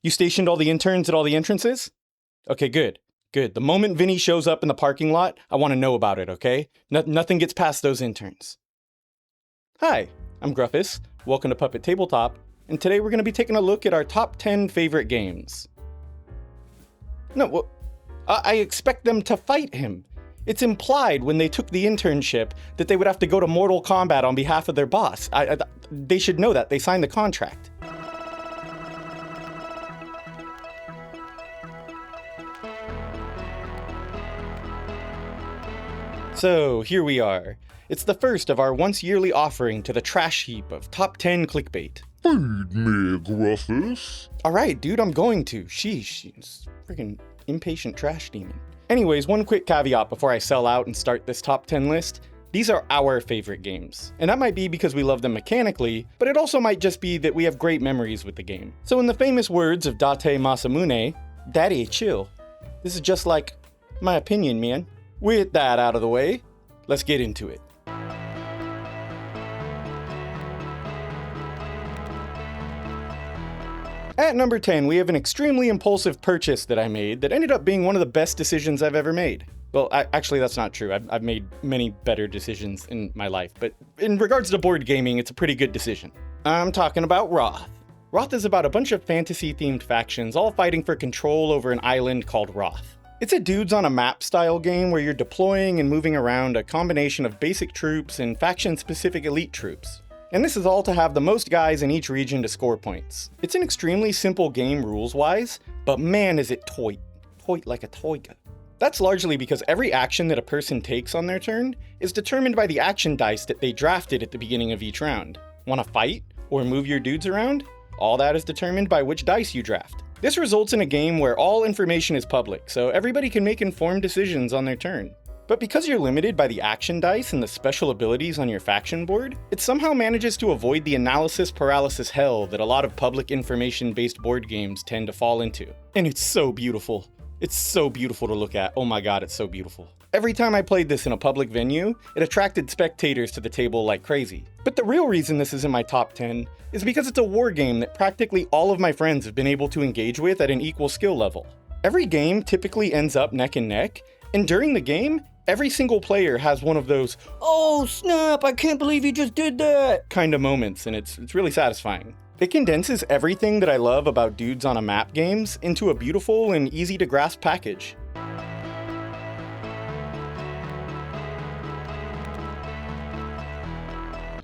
You stationed all the interns at all the entrances? Okay, good. Good. The moment Vinny shows up in the parking lot, I want to know about it, okay? Nothing gets past those interns. Hi, I'm Gruffus. Welcome to Puppet Tabletop, and today we're going to be taking a look at our top 10 favorite games. No, well, I expect them to fight him. It's implied when they took the internship that they would have to go to Mortal Kombat on behalf of their boss. They should know that. They signed the contract. So, here we are. It's the first of our once-yearly offering to the trash heap of top 10 clickbait. Feed me, Gruffus. Alright, dude, I'm going to. Sheesh, freaking impatient trash demon. Anyways, one quick caveat before I sell out and start this top 10 list. These are our favorite games. And that might be because we love them mechanically, but it also might just be that we have great memories with the game. So in the famous words of Date Masamune, Daddy, chill. This is just like my opinion, man. With that out of the way, let's get into it. At number 10, we have an extremely impulsive purchase that I made that ended up being one of the best decisions I've ever made. Well, actually, that's not true. I've made many better decisions in my life, but in regards to board gaming, it's a pretty good decision. I'm talking about Roth. Roth is about a bunch of fantasy-themed factions all fighting for control over an island called Roth. It's a dudes on a map style game where you're deploying and moving around a combination of basic troops and faction-specific elite troops. And this is all to have the most guys in each region to score points. It's an extremely simple game rules-wise, but man is it toy. Toy like a toy gun. That's largely because every action that a person takes on their turn is determined by the action dice that they drafted at the beginning of each round. Want to fight or move your dudes around? All that is determined by which dice you draft. This results in a game where all information is public, so everybody can make informed decisions on their turn. But because you're limited by the action dice and the special abilities on your faction board, it somehow manages to avoid the analysis paralysis hell that a lot of public information-based board games tend to fall into. And it's so beautiful. It's so beautiful to look at. Oh my god, it's so beautiful. Every time I played this in a public venue, it attracted spectators to the table like crazy. But the real reason this is in my top 10 is because it's a war game that practically all of my friends have been able to engage with at an equal skill level. Every game typically ends up neck and neck, and during the game, every single player has one of those, "Oh snap, I can't believe you just did that," kind of moments, and it's really satisfying. It condenses everything that I love about dudes on a map games into a beautiful and easy to grasp package.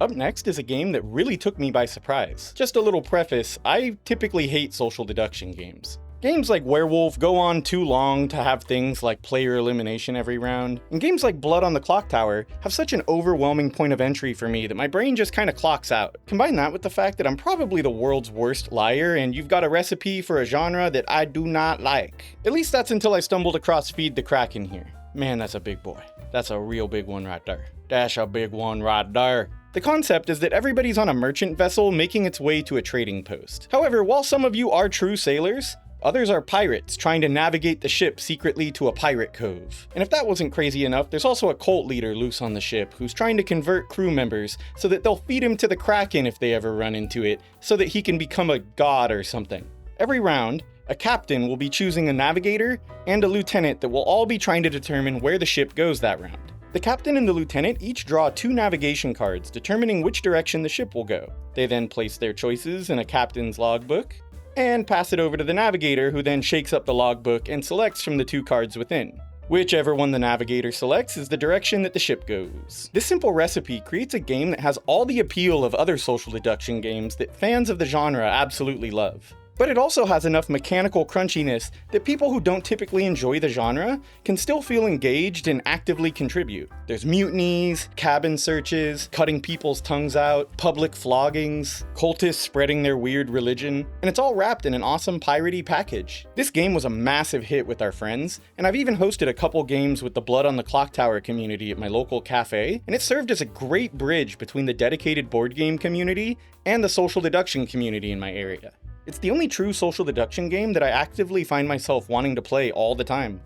Up next is a game that really took me by surprise. Just a little preface, I typically hate social deduction games. Games like Werewolf go on too long to have things like player elimination every round, and games like Blood on the Clock Tower have such an overwhelming point of entry for me that my brain just kinda clocks out. Combine that with the fact that I'm probably the world's worst liar, and you've got a recipe for a genre that I do not like. At least that's until I stumbled across Feed the Kraken here. Man, that's a big boy. That's a real big one right there. That's a big one right there. The concept is that everybody's on a merchant vessel making its way to a trading post. However, while some of you are true sailors, others are pirates trying to navigate the ship secretly to a pirate cove. And if that wasn't crazy enough, there's also a cult leader loose on the ship who's trying to convert crew members so that they'll feed him to the Kraken if they ever run into it, so that he can become a god or something. Every round, a captain will be choosing a navigator and a lieutenant that will all be trying to determine where the ship goes that round. The captain and the lieutenant each draw 2 navigation cards determining which direction the ship will go. They then place their choices in a captain's logbook and pass it over to the navigator, who then shakes up the logbook and selects from the 2 cards within. Whichever one the navigator selects is the direction that the ship goes. This simple recipe creates a game that has all the appeal of other social deduction games that fans of the genre absolutely love. But it also has enough mechanical crunchiness that people who don't typically enjoy the genre can still feel engaged and actively contribute. There's mutinies, cabin searches, cutting people's tongues out, public floggings, cultists spreading their weird religion, and it's all wrapped in an awesome piratey package. This game was a massive hit with our friends, and I've even hosted a couple games with the Blood on the Clock Tower community at my local cafe, and it served as a great bridge between the dedicated board game community and the social deduction community in my area. It's the only true social deduction game that I actively find myself wanting to play all the time.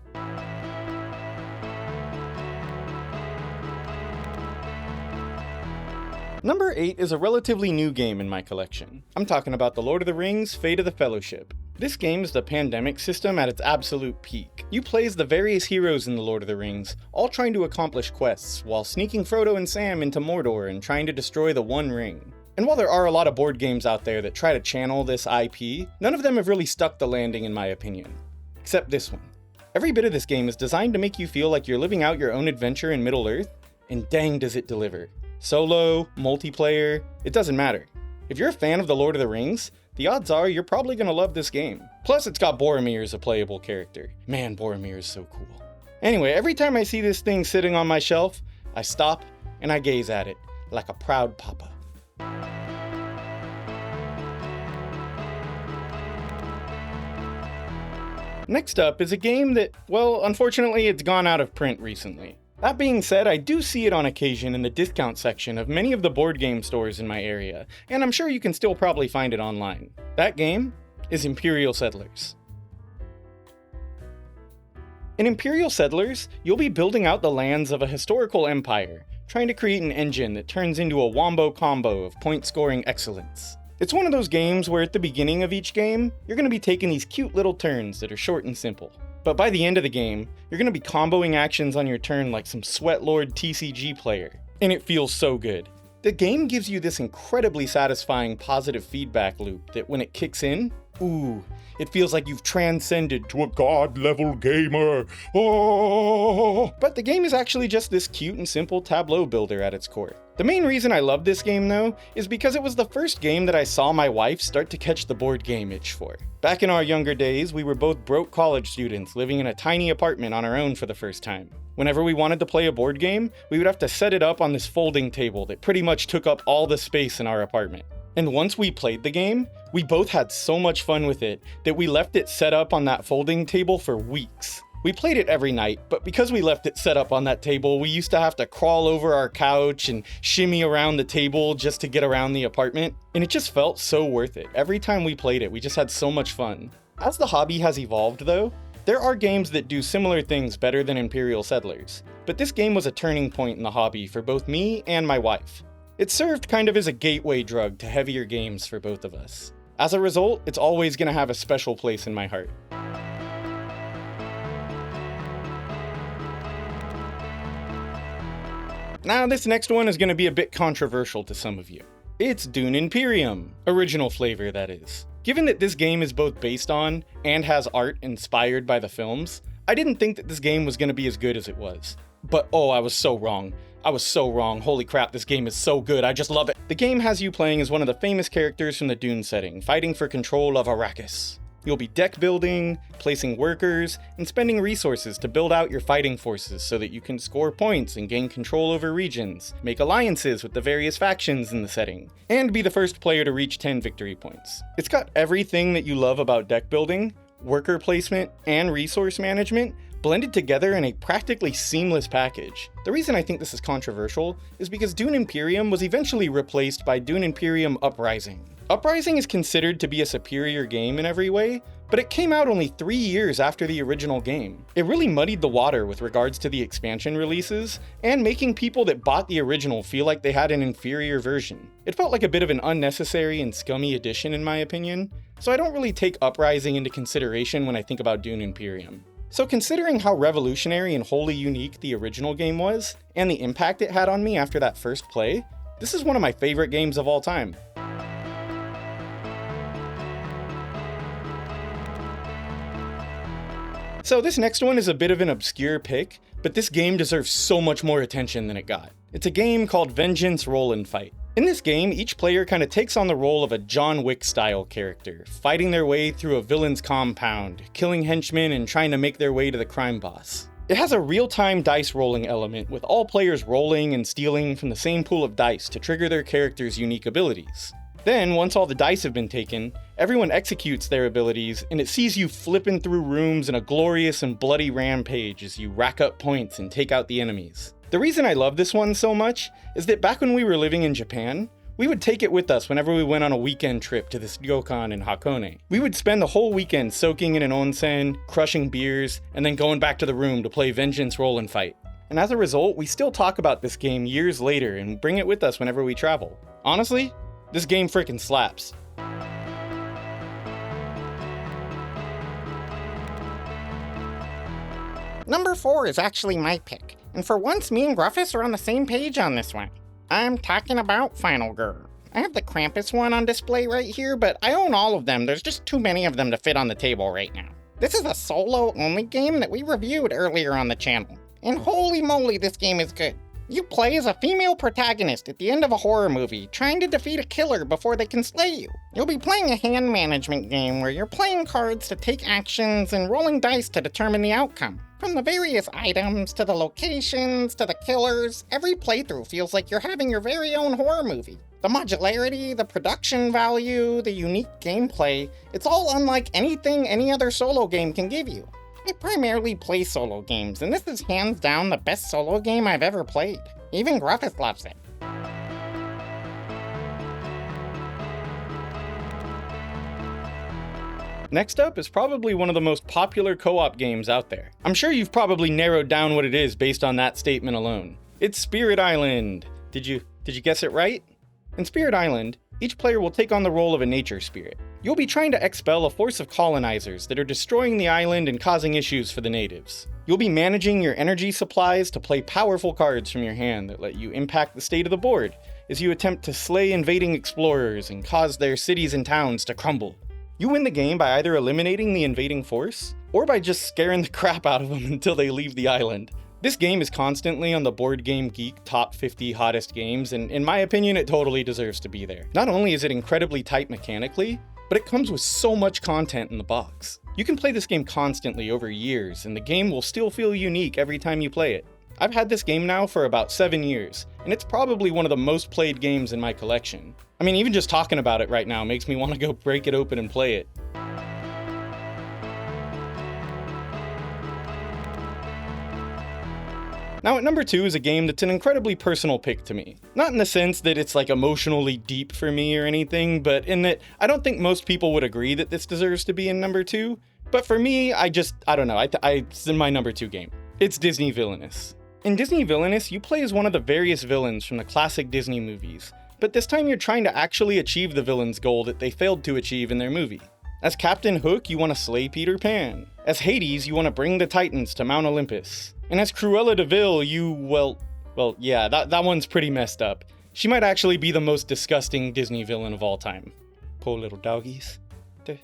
Number 8 is a relatively new game in my collection. I'm talking about The Lord of the Rings: Fate of the Fellowship. This game is the pandemic system at its absolute peak. You play as the various heroes in The Lord of the Rings, all trying to accomplish quests, while sneaking Frodo and Sam into Mordor and trying to destroy the One Ring. And while there are a lot of board games out there that try to channel this IP, none of them have really stuck the landing in my opinion. Except this one. Every bit of this game is designed to make you feel like you're living out your own adventure in Middle-earth, and dang does it deliver. Solo, multiplayer, it doesn't matter. If you're a fan of The Lord of the Rings, the odds are you're probably gonna love this game. Plus, it's got Boromir as a playable character. Man, Boromir is so cool. Anyway, every time I see this thing sitting on my shelf, I stop and I gaze at it, like a proud papa. Next up is a game that, well, unfortunately it's gone out of print recently. That being said, I do see it on occasion in the discount section of many of the board game stores in my area, and I'm sure you can still probably find it online. That game is Imperial Settlers. In Imperial Settlers, you'll be building out the lands of a historical empire, trying to create an engine that turns into a wombo combo of point-scoring excellence. It's one of those games where at the beginning of each game, you're going to be taking these cute little turns that are short and simple. But by the end of the game, you're going to be comboing actions on your turn like some sweatlord TCG player. And it feels so good. The game gives you this incredibly satisfying positive feedback loop that when it kicks in, ooh, it feels like you've transcended to a god-level gamer. Oh! But the game is actually just this cute and simple tableau builder at its core. The main reason I love this game though, is because it was the first game that I saw my wife start to catch the board game itch for. Back in our younger days, we were both broke college students living in a tiny apartment on our own for the first time. Whenever we wanted to play a board game, we would have to set it up on this folding table that pretty much took up all the space in our apartment. And once we played the game, we both had so much fun with it that we left it set up on that folding table for weeks. We played it every night, but because we left it set up on that table, we used to have to crawl over our couch and shimmy around the table just to get around the apartment, and it just felt so worth it. Every time we played it, we just had so much fun. As the hobby has evolved though, there are games that do similar things better than Imperial Settlers, but this game was a turning point in the hobby for both me and my wife. It served kind of as a gateway drug to heavier games for both of us. As a result, it's always going to have a special place in my heart. Now, this next one is going to be a bit controversial to some of you. It's Dune Imperium, original flavor that is. Given that this game is both based on and has art inspired by the films, I didn't think that this game was going to be as good as it was. But oh, I was so wrong. I was so wrong. Holy crap, this game is so good. I just love it. The game has you playing as one of the famous characters from the Dune setting, fighting for control of Arrakis. You'll be deck building, placing workers, and spending resources to build out your fighting forces so that you can score points and gain control over regions, make alliances with the various factions in the setting, and be the first player to reach 10 victory points. It's got everything that you love about deck building, worker placement, and resource management blended together in a practically seamless package. The reason I think this is controversial is because Dune Imperium was eventually replaced by Dune Imperium Uprising. Uprising is considered to be a superior game in every way, but it came out only 3 years after the original game. It really muddied the water with regards to the expansion releases, and making people that bought the original feel like they had an inferior version. It felt like a bit of an unnecessary and scummy addition in my opinion, so I don't really take Uprising into consideration when I think about Dune Imperium. So considering how revolutionary and wholly unique the original game was, and the impact it had on me after that first play, this is one of my favorite games of all time. So this next one is a bit of an obscure pick, but this game deserves so much more attention than it got. It's a game called Vengeance Roll and Fight. In this game, each player kind of takes on the role of a John Wick-style character, fighting their way through a villain's compound, killing henchmen, and trying to make their way to the crime boss. It has a real-time dice rolling element, with all players rolling and stealing from the same pool of dice to trigger their character's unique abilities. Then, once all the dice have been taken, everyone executes their abilities, and it sees you flipping through rooms in a glorious and bloody rampage as you rack up points and take out the enemies. The reason I love this one so much is that back when we were living in Japan, we would take it with us whenever we went on a weekend trip to this ryokan in Hakone. We would spend the whole weekend soaking in an onsen, crushing beers, and then going back to the room to play Vengeance Roll and Fight. And as a result, we still talk about this game years later and bring it with us whenever we travel. Honestly, this game frickin' slaps. Number 4 is actually my pick, and for once me and Gruffus are on the same page on this one. I'm talking about Final Girl. I have the Krampus one on display right here, but I own all of them. There's just too many of them to fit on the table right now. This is a solo-only game that we reviewed earlier on the channel, and holy moly, this game is good. You play as a female protagonist at the end of a horror movie, trying to defeat a killer before they can slay you. You'll be playing a hand management game where you're playing cards to take actions and rolling dice to determine the outcome. From the various items, to the locations, to the killers, every playthrough feels like you're having your very own horror movie. The modularity, the production value, the unique gameplay, it's all unlike anything any other solo game can give you. I primarily play solo games, and this is hands down the best solo game I've ever played. Even Gruffus loves it. Next up is probably one of the most popular co-op games out there. I'm sure you've probably narrowed down what it is based on that statement alone. It's Spirit Island. Did you guess it right? In Spirit Island, each player will take on the role of a nature spirit. You'll be trying to expel a force of colonizers that are destroying the island and causing issues for the natives. You'll be managing your energy supplies to play powerful cards from your hand that let you impact the state of the board as you attempt to slay invading explorers and cause their cities and towns to crumble. You win the game by either eliminating the invading force, or by just scaring the crap out of them until they leave the island. This game is constantly on the Board Game Geek top 50 hottest games, and in my opinion, it totally deserves to be there. Not only is it incredibly tight mechanically, but it comes with so much content in the box. You can play this game constantly over years, and the game will still feel unique every time you play it. I've had this game now for about 7 years, and it's probably one of the most played games in my collection. I mean, even just talking about it right now makes me want to go break it open and play it. Now at number 2 is a game that's an incredibly personal pick to me. Not in the sense that it's like emotionally deep for me or anything, but in that I don't think most people would agree that this deserves to be in number 2. But for me, I don't know, it's in my number 2 game. It's Disney Villainous. In Disney Villainous, you play as one of the various villains from the classic Disney movies, but this time you're trying to actually achieve the villain's goal that they failed to achieve in their movie. As Captain Hook, you want to slay Peter Pan. As Hades, you want to bring the Titans to Mount Olympus. And as Cruella de Vil, that one's pretty messed up. She might actually be the most disgusting Disney villain of all time. Poor little doggies. They're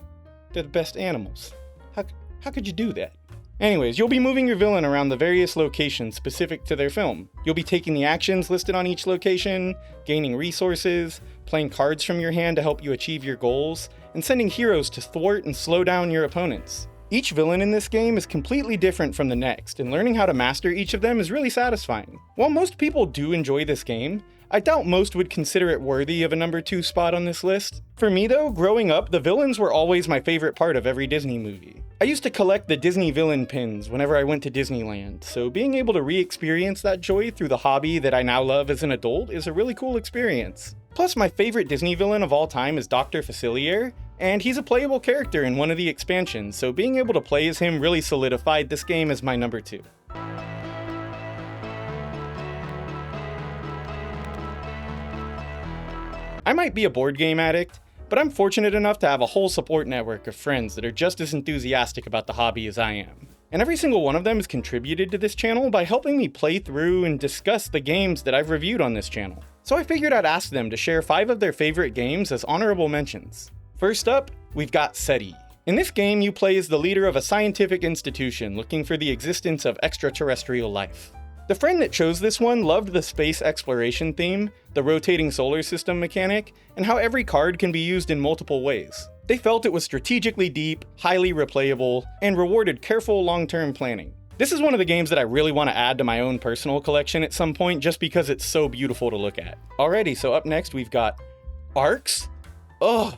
the best animals. How could you do that? Anyways, you'll be moving your villain around the various locations specific to their film. You'll be taking the actions listed on each location, gaining resources, playing cards from your hand to help you achieve your goals, and sending heroes to thwart and slow down your opponents. Each villain in this game is completely different from the next, and learning how to master each of them is really satisfying. While most people do enjoy this game, I doubt most would consider it worthy of a number 2 spot on this list. For me though, growing up, the villains were always my favorite part of every Disney movie. I used to collect the Disney villain pins whenever I went to Disneyland, so being able to re-experience that joy through the hobby that I now love as an adult is a really cool experience. Plus, my favorite Disney villain of all time is Dr. Facilier, and he's a playable character in one of the expansions, so being able to play as him really solidified this game as my number 2. I might be a board game addict, but I'm fortunate enough to have a whole support network of friends that are just as enthusiastic about the hobby as I am. And every single one of them has contributed to this channel by helping me play through and discuss the games that I've reviewed on this channel. So I figured I'd ask them to share 5 of their favorite games as honorable mentions. First up, we've got SETI. In this game, you play as the leader of a scientific institution looking for the existence of extraterrestrial life. The friend that chose this one loved the space exploration theme, the rotating solar system mechanic, and how every card can be used in multiple ways. They felt it was strategically deep, highly replayable, and rewarded careful long-term planning. This is one of the games that I really want to add to my own personal collection at some point just because it's so beautiful to look at. Alrighty, so up next we've got Arcs? Ugh,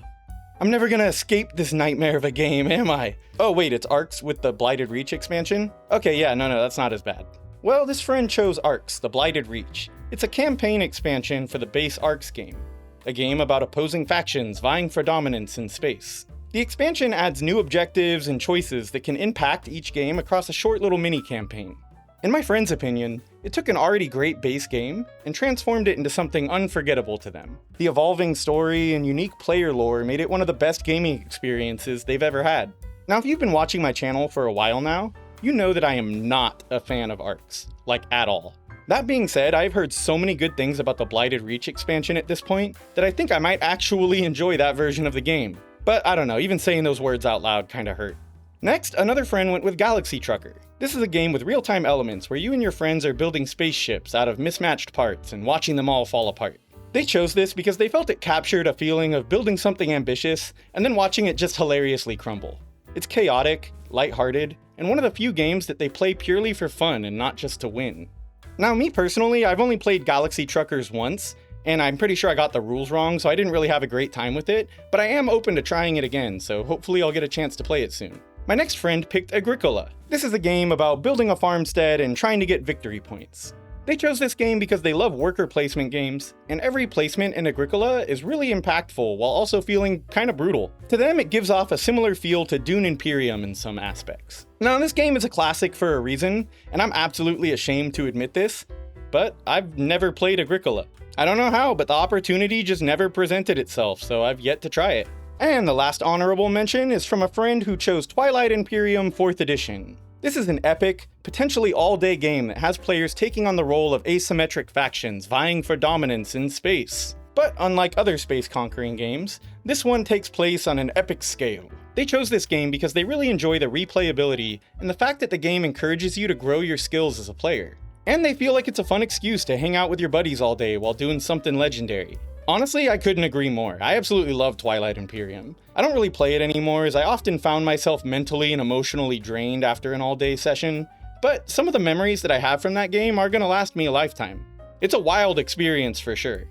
I'm never gonna escape this nightmare of a game, am I? Oh wait, it's Arcs with the Blighted Reach expansion? Okay, yeah, no, that's not as bad. Well, this friend chose Arcs, the Blighted Reach. It's a campaign expansion for the base Arcs game, a game about opposing factions vying for dominance in space. The expansion adds new objectives and choices that can impact each game across a short little mini-campaign. In my friend's opinion, it took an already great base game and transformed it into something unforgettable to them. The evolving story and unique player lore made it one of the best gaming experiences they've ever had. Now, if you've been watching my channel for a while now, you know that I am not a fan of arcs, like at all. That being said, I've heard so many good things about the Blighted Reach expansion at this point that I think I might actually enjoy that version of the game. But I don't know, even saying those words out loud kinda hurt. Next, another friend went with Galaxy Trucker. This is a game with real-time elements where you and your friends are building spaceships out of mismatched parts and watching them all fall apart. They chose this because they felt it captured a feeling of building something ambitious and then watching it just hilariously crumble. It's chaotic, lighthearted, and one of the few games that they play purely for fun and not just to win. Now, me personally, I've only played Galaxy Truckers once, and I'm pretty sure I got the rules wrong, so I didn't really have a great time with it, but I am open to trying it again, so hopefully I'll get a chance to play it soon. My next friend picked Agricola. This is a game about building a farmstead and trying to get victory points. They chose this game because they love worker placement games, and every placement in Agricola is really impactful while also feeling kinda brutal. To them, it gives off a similar feel to Dune Imperium in some aspects. Now, this game is a classic for a reason, and I'm absolutely ashamed to admit this, but I've never played Agricola. I don't know how, but the opportunity just never presented itself, so I've yet to try it. And the last honorable mention is from a friend who chose Twilight Imperium 4th Edition. This is an epic, potentially all-day game that has players taking on the role of asymmetric factions vying for dominance in space. But unlike other space-conquering games, this one takes place on an epic scale. They chose this game because they really enjoy the replayability and the fact that the game encourages you to grow your skills as a player. And they feel like it's a fun excuse to hang out with your buddies all day while doing something legendary. Honestly, I couldn't agree more. I absolutely love Twilight Imperium. I don't really play it anymore as I often found myself mentally and emotionally drained after an all-day session, but some of the memories that I have from that game are gonna last me a lifetime. It's a wild experience for sure.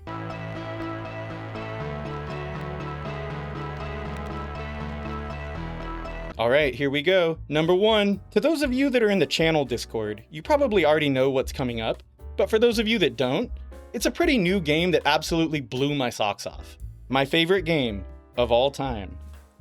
Alright, here we go. Number 1. To those of you that are in the channel Discord, you probably already know what's coming up, but for those of you that don't, it's a pretty new game that absolutely blew my socks off. My favorite game of all time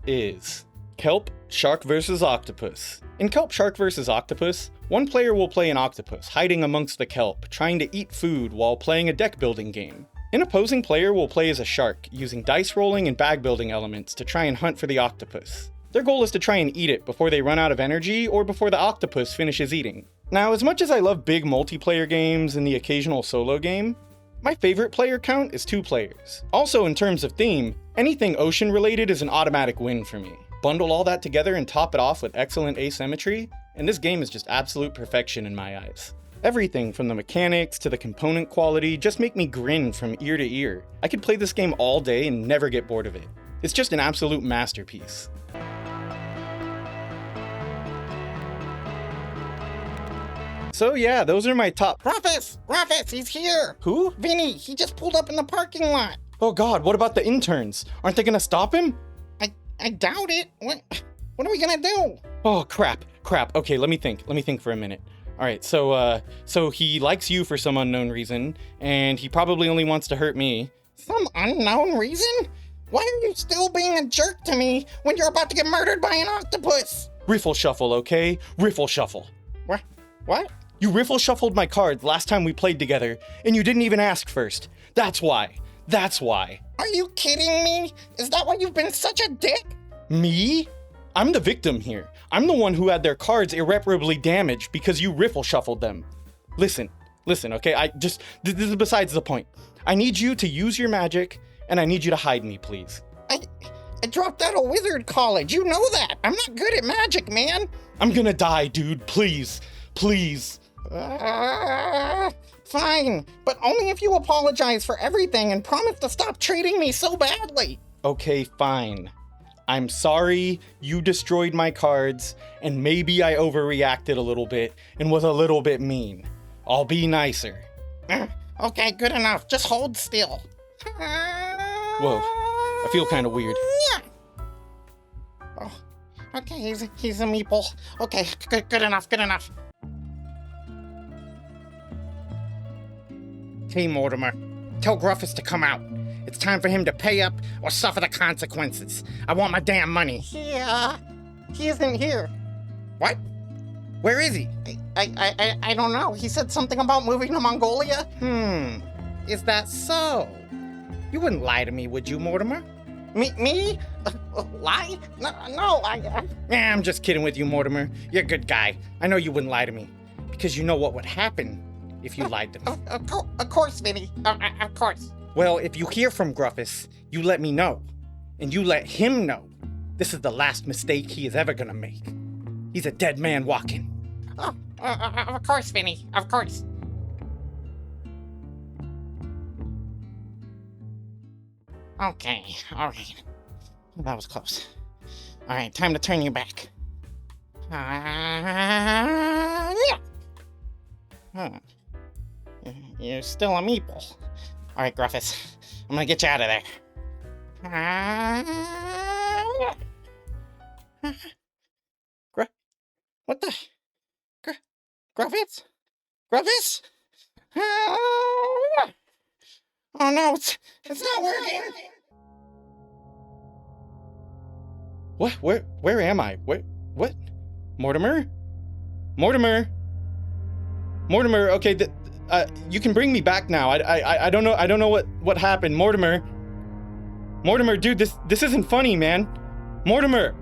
is Kelp Shark vs. Octopus. In Kelp Shark vs. Octopus, one player will play an octopus hiding amongst the kelp, trying to eat food while playing a deck building game. An opposing player will play as a shark, using dice rolling and bag building elements to try and hunt for the octopus. Their goal is to try and eat it before they run out of energy or before the octopus finishes eating. Now, as much as I love big multiplayer games and the occasional solo game, my favorite player count is 2 players. Also, in terms of theme, anything ocean related is an automatic win for me. Bundle all that together and top it off with excellent asymmetry, and this game is just absolute perfection in my eyes. Everything from the mechanics to the component quality just make me grin from ear to ear. I could play this game all day and never get bored of it. It's just an absolute masterpiece. So yeah, those are my top. Ruffus! Ruffus, he's here! Who? Vinny, he just pulled up in the parking lot. Oh god, what about the interns? Aren't they gonna stop him? I doubt it. What are we gonna do? Oh crap. Okay, let me think for a minute. Alright, so he likes you for some unknown reason, and he probably only wants to hurt me. Some unknown reason? Why are you still being a jerk to me when you're about to get murdered by an octopus? Riffle shuffle, okay? Riffle shuffle. What? You riffle shuffled my cards last time we played together, and you didn't even ask first. That's why. Are you kidding me? Is that why you've been such a dick? Me? I'm the victim here. I'm the one who had their cards irreparably damaged because you riffle shuffled them. Listen, okay? This is besides the point. I need you to use your magic, and I need you to hide me, please. I dropped out of wizard college. You know that. I'm not good at magic, man. I'm gonna die, dude. Please. Fine, but only if you apologize for everything and promise to stop treating me so badly. Okay, fine. I'm sorry you destroyed my cards, and maybe I overreacted a little bit and was a little bit mean. I'll be nicer. Okay, good enough. Just hold still. Whoa, I feel kind of weird. Oh, okay, he's a meeple. Okay, good enough. Hey, Mortimer, tell Gruffus to come out. It's time for him to pay up or suffer the consequences. I want my damn money. He isn't here. What? Where is he? I don't know. He said something about moving to Mongolia? Is that so? You wouldn't lie to me, would you, Mortimer? Me? Lie? No, Yeah, I'm just kidding with you, Mortimer. You're a good guy. I know you wouldn't lie to me. Because you know what would happen if you lied to me. Of course, Vinny. Of course. Well, if you hear from Gruffus, you let me know. And you let him know. This is the last mistake he is ever gonna make. He's a dead man walking. Oh, of course, Vinny. Of course. Okay, all right. That was close. All right, time to turn you back. Yeah. Huh. You're still a meeple. All right, Gruffus. I'm gonna get you out of there. What the? Gruffus? Gruffus? Oh no, it's not working. What? Where am I? What? Mortimer? Mortimer? Okay, you can bring me back now. I don't know what happened. Mortimer, dude, this isn't funny, man. Mortimer.